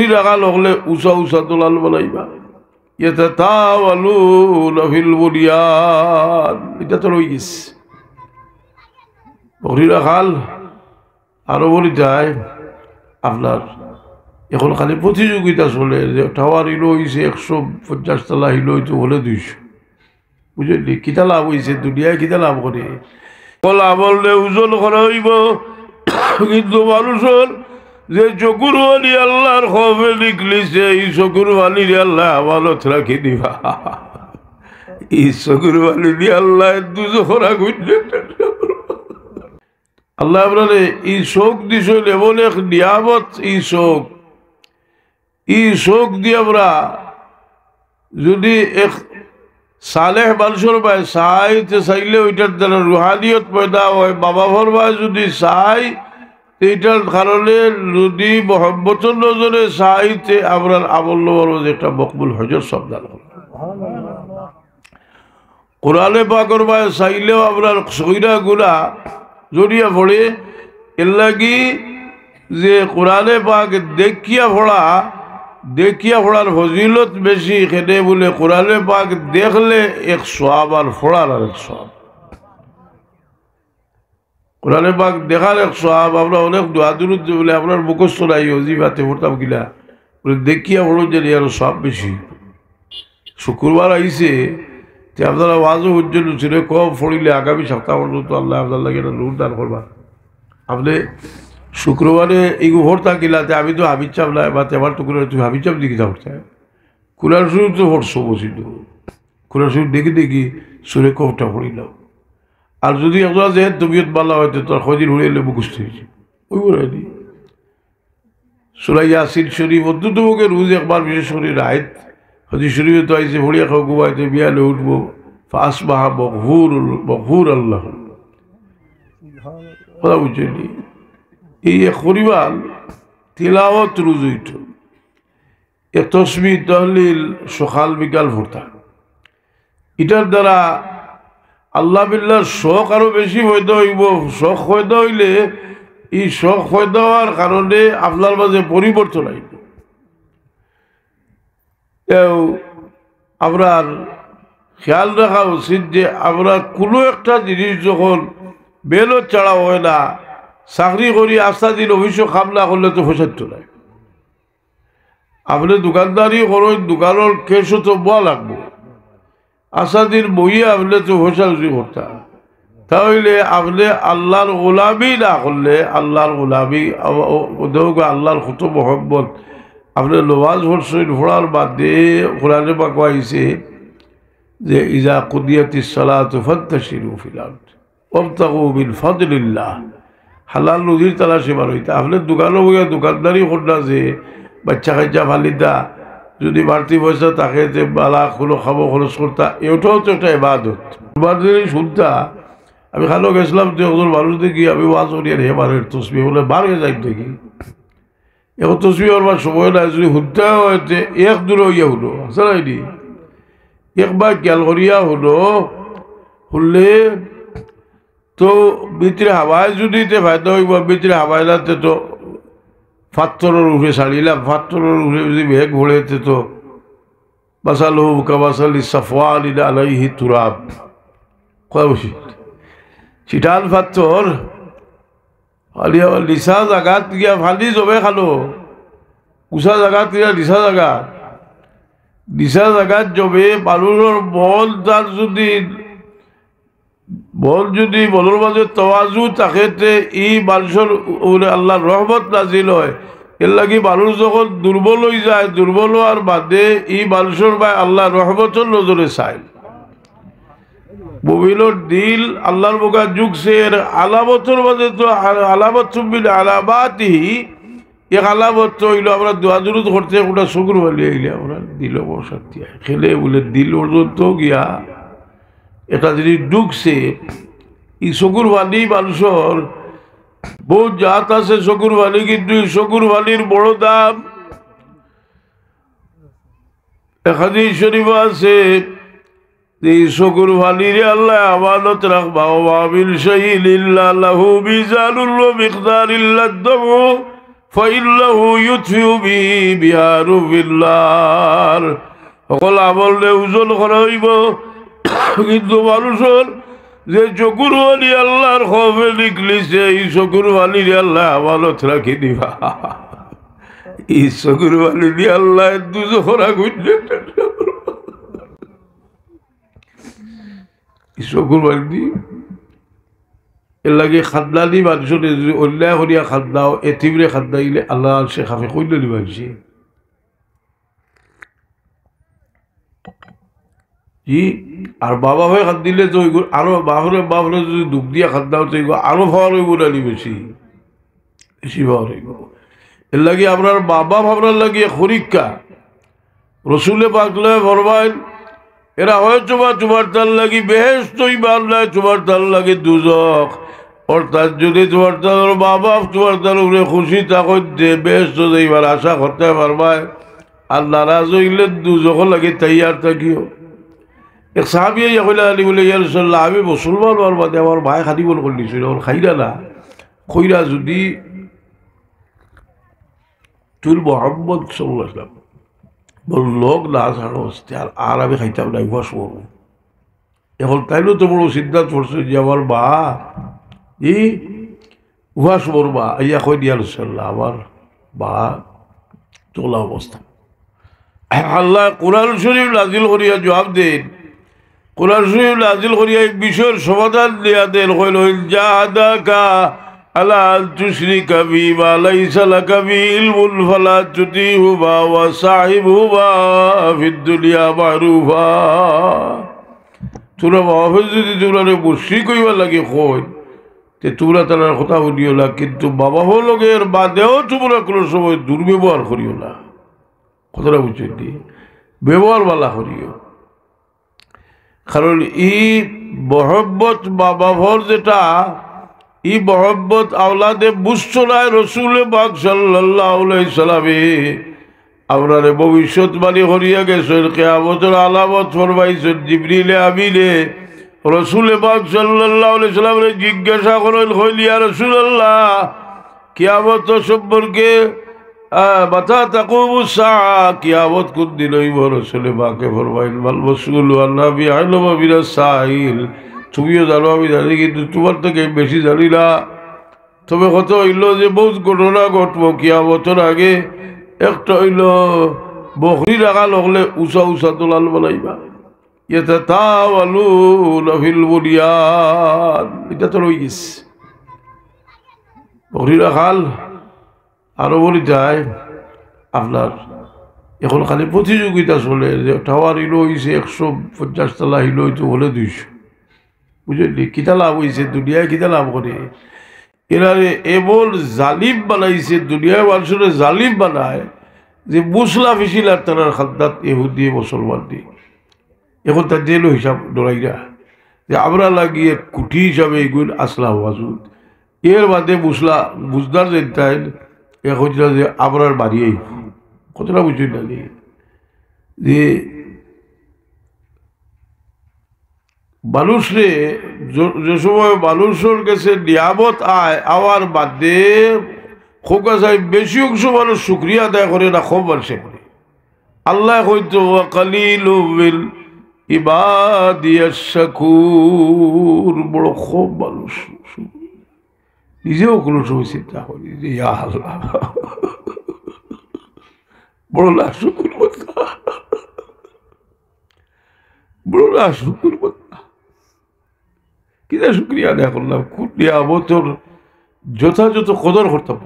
রাখা লগলে উষা উষা দোলাল বানাইবা ইয়াতাতাওয়ালুনা ফিল বুনিয়ান এটা তো রয়ে গেছে বকরি রাখাল আরো বলি যায় আপনার এখন খালি প্রতিযোগিতা চলে যে টাওয়ার হিলো হয়েছে 150 তলা হিলো হইতো হলে 200 বুঝলি কিতা লাভ হয়েছে দুনিয়ায় কিতা লাভ করে লাভ হলে ওজন করা হইব কিন্তু মানুষের যে চকুর বালি আল্লাহর খবে লিখলিছে এই চকুর বালি আল্লাহ আমানত রাখি দিবা এই চকুর বালি দিয়ে আল্লাহ দুজোরা গুণে আল্লাহ আপনারে এই শোক দিছিল এমন এক নিয়ামত এই শোক দিয়ে আমরা যদি এক সালেহ মানুষের ভাই চাইতে চাইলে ওইটার দ্বারা রুহানিয়ত পয়দা হয় বাবা ভর ভাই যদি চাই এইটার কারণে যদি মোহাম্মতের নজরে চাইতে আমরা আমল নবরজ একটা মকবুল হজর সন্ধান হল কোরআনে পাকের ভাই চাইলেও আপনার সইরা গুণা জড়িয়ে পড়ে এর লাগি যে কোরআনে পাক দেখিয়া পড়ার ফজিলত বেশি খেতে বলে কোরআনে পাক দেখলে এক সওয়াব আর পড়ার আর এক সওয়াব কোরআনে পাক দেখার এক সওয়াব আমরা অনেক দোয়া দুরুদ বলে আপনার মুখস্থ নাই ওজিফাতে পড়তাম কিনা বলে দেখিয়া পড়ো যে আরো সওয়াব বেশি শুক্রবার আইছে তে আপনারা ওয়াজও উজ্জ্বল ছিল কম পড়িলে আগামী সপ্তাহ পর্যন্ত আল্লাহ আপনার লাগে একটা নূর দান করবা আপনি শুক্রবারে এই ভোরতা কিলাতে আমি তো হাবিজ চাপ নাই বা তেমার তো তুমি হাবিজ চাপ দিকে যাও কুলার শুরু তো ভরসো বসিল কুলার শুরু দেখি সুরে কফটা পড়িলাম আর যদি আপনারা যে তবিয়ত বালা হয়তো তোর খদির উড়াইলে মুখস্থ হয়েছে ওই বলি সুরাই ইয়াসিন শরীফ অদ্যুতমুখে রোজ একবার বিশেষ করে রাত হদি শরীফে তো আইসে ভরিয়া খাও ঘুমাইতে বিয়ালে উঠবো ফাঁস বাহা বকহুর আল্লাহ কথা বুঝলি এই করিবাল তিলাওয়াত রোজ হইত এ তসবি তহলিল সকাল বিকাল ভরতা এটার দ্বারা আল্লাহ বিল্লাহর শখ আরো বেশি হইতে হইব শখ হইতে হইলে এই শখ হইতে হওয়ার কারণে আপনার মাঝে পরিবর্তন আইব আপনার খেয়াল রাখা উচিত যে আমরা কোনো একটা জিনিস যখন বেলত ছাড়া হয় না চাকরি করি আস্থা দিন অবশ্য কাম না করলে তো ফসাইত নাই আপনি দোকানদারি করেন দোকানের কেসও তো বয়া লাগবো আস্থা দিন বইয়ে আপনি তো ফসালুজি করতা তাহলে আপনি আল্লাহর গোলামি না করলে আল্লাহর গোলামি আল্লাহর কত মহব্বত আপনি নমাজ পড়ছেন পড়ার বাদে কোরআনে পাক আইছে যে ইজা কুদিয়াতিস সালাতু ফান্তাশিরু ফিল আরদ ওয়াবতাগু মিন ফাদলিল্লাহ হালাল রুজির তালাশে বার হইতা আপনি দোকানও বইয়া দোকানদারি করনা যে বাচ্চা কাচ্চা ফালিতা যদি বাড়তি পয়সা তাকে যে বালা কোনো খাবো খরচ করতা এটাও তো একটা ইবাদত বাড়ি শুনতা আমি খালো গেছিলাম তো একজন মানুষ দেখি আমি ওয়াজ করিয়া রে বারের তসবি বলে বার হয়ে যাই দেখি এখন তসবি হওয়ার সময় নাই যদি শুনতে হয়েছে এক দূরে হইয়া হলো আসলে নাইনি একবার খেয়াল করিয়া হলো শুনলে তো ভিতরে হাওয়ায় যদি ফায়দা হইব ভিতরে হাওয়ায় যাতে তো পাথরের উঠে ছাড়িলাম পাথরের উঠে যদি মেঘ ভরেতে তো বাসালো কাবাসালি সাফওয়ান আলাইহি তুরাব কয় বসি চিটাল পাথর আলিয়া লিসা জাগাত গিয়া ফালি জবে খালো উষা জাগাত গিয়া লিসা জাগাত জবে বালুর বল তার যদি বলর মাঝে তওয়াজু তাকেতে ই মানুষের আল্লাহর রহমত নাজিল হয় এর লাগি মানুষ যখন দুর্বল হয়ে যায় দুর্বল হওয়ার বাদে ই মানুষের ভাই আল্লাহর রহমতের নজরে চায় মুমিনের দিল আল্লাহর বোকা যুগছে এর আলামতের মাঝে তো আলামত বিল আলামাতিহি এক আলামত হইল আমরা দোয়া দুরুদ করতে ওটা শুকুর বলি আইলে আমরা দিল শক্তি খেলে বলে দিল পর্যন্ত গিয়া এটা যদি ঢুকছে এই চকুর বালি মানুষের বহু জাত আছে চকুর বালি কিন্তু এই চকুর বালির বড় দাম হাদিস শরীফ আছে এই চকুর বালিরে আল্লাহ আমানত রাখবা ওয়া বিল শাইইন ইল্লা লাহু মিজানুল ওয়া মিকদারিল্লাহ দামু ফাইল্লাহু ইউতফিউ বিহি বিহারু বিল্লার। সকল আমলে ওজন করা হইব, কিন্তু মানুষের যে চকুর বালি আল্লাহর খবে লিখলিছে, এই চকুর বালি আল্লাহ আমানত রাখি দিবা। এই চকুর বালি দিয়ে আল্লাহ দুজোরা গুঞ্জে চকুর বালি দি এর লাগে খাদ্দা দি মানুষের যদি অন্যায় করিয়া খাদ্দাও এতিমরে খাদ্দাইলে আল্লাহ সে খাফে কইলে দি মানুষে জি। আর বাবা হয়ে খাদ দিলে তো আরো বাপরে যদি দুঃখ দিয়া খাদ্দাও তো আরো ভাবার হইব না বেশি বেশি ভাবার হইব। এর লাগে আপনার বাবা ভাবনার লাগিয়ে খরিকা রসুলে পাকলে ফরমাইল এরা হয়তো বা তোমার তার লাগি বেহেশত ইমান নাই, তোমার তার লাগে দুজক। অর্থাৎ যদি তোমার তার বাবা তোমার তার উপরে খুশি থাকতে বেহেশত যাইবার আশা করতে পারবায়, আর নারাজ হইলে দুজক লাগে তৈয়ার থাকিও। এক সাহাবিয়া কইলা আলী বলে ইয়া রাসূলুল্লাহ, আমি মুসলমান হওয়ার বাদে আমার ভাই খাদি বল করে দিছিল, ওর খাইরা না খইরা যদি তুই মোহাম্মদ সাল্লাল্লাহু আলাইহি ওয়াসাল্লাম বল লোক না ছাড়ো আর আমি খাইতাম না, উপাস করবো। এখন তাইলেও তো বড় সিদ্ধান্ত করছে যে আমার বা এই উপাস করবা। ইয়া কই দিয়া রাসূলুল্লাহ, আমার বা চলা অবস্থা। আল্লাহ কোরআন শরীফ নাজিল করিয়া জবাব দেন, কোরআন শরীফ নাজিল করিয়া এক বিষয়ের সমাধান দিয়া দেন, কইল জাহাদাকা আলা আন তুশরিকা বিমা লাইসা লাকা বিহি ইলমুন ফালা তুতিহুমা ওয়া সাহিবহুমা ফিদ দুনিয়া মারুফা। তোরা বাবা যদি তোরা মুশরিক হইবার লাগে কই তে তোরা তার কথা শুনিও না, কিন্তু বাবা লগের বাদেও তোমরা কোনো সময় দুর্ব্যবহার করিও না। কথাটা বুঝছি, ব্যবহার বালা করিও। কারণ এই মহব্বত বাবা ভর যেটা এই মহব্বত আওলাদে বুঝছো না। রসুল পাক সাল্লাল্লাহু আলাইহি সাল্লামে আপনারে ভবিষ্যৎবাণী করিয়া গেছেন, কিয়ামতের আলামত ফরমাইছেন। জিবরিলে আমিনে রসুল পাক সাল্লাল্লাহু আলাইহি সাল্লামে জিজ্ঞাসা করেন, কইলিয়া রাসূলুল্লাহ কিয়ামত সম্পর্কে মাথা তাকুমু সাআ, কিয়ামত কোন দিন হইব? রসুল পাকে ফরমাইলেন মাল মাসউলু আন নাবি আ'লামু বিনাস সাইল। তুমিও জানো আমি জানি, কিন্তু তোমার থেকে বেশি জানি না। তবে কত হইল যে বহুত ঘটনা ঘটবো কিয়ামতের আগে। একটা হইল বকরি রাখা লগলে উঁচা উঁচা দোলাল বানাইবা, ইয়াতাতাওয়ালুনা ফিল বুনিয়ান। এটা তো রয়ে গেছে বকরি রাখাল। আরো বলি যায় আপনার এখন খালি প্রতিযোগিতা চলে, যে টাওয়ার হিলো হয়েছে 150 তলা হিলো হইতো হলে 200, বুঝলি? কিতা লাভ হয়েছে দুনিয়ায়, কিতা লাভ করে এরারে এমন জালিম বানাইছে। দুনিয়ায় মানুষের জালিম বানায় যে মুসলা ফিসিল আর তার খাদ্দাত ইহুদি মুসলমান দিয়ে। এখন তার জেল হিসাব ডরাইরা যে আমরা লাগিয়ে কুটি হিসাবে এগুলো আসলা ওয়াজুদ এর বাদে মুসলা বুঝদার যেটাই এখন যে আমরার বাড়িয়েই কতটা বুঝি না যে মানুষরে যে সময় মানুষের কাছে নিয়ামত আয় আওয়ার বাদে খোকা সাহেব বেশি অংশ মানুষ শুক্রিয়া আদায় করে না, খুব মানুষে করে। আল্লাহ হয়তো কালিলু মিন ইবাদিয়াশ শাকুর, বড় খুব মানুষ নিজেও কোনো সময় চিন্তা করি যে ইয়া আল্লাহ বড় না শুকুর কথা, বড় না শুকুর কথা। কিনা শুক্রিয়া আদায় করলাম, কোন নিয়ামতের যথাযথ কদর করতাম।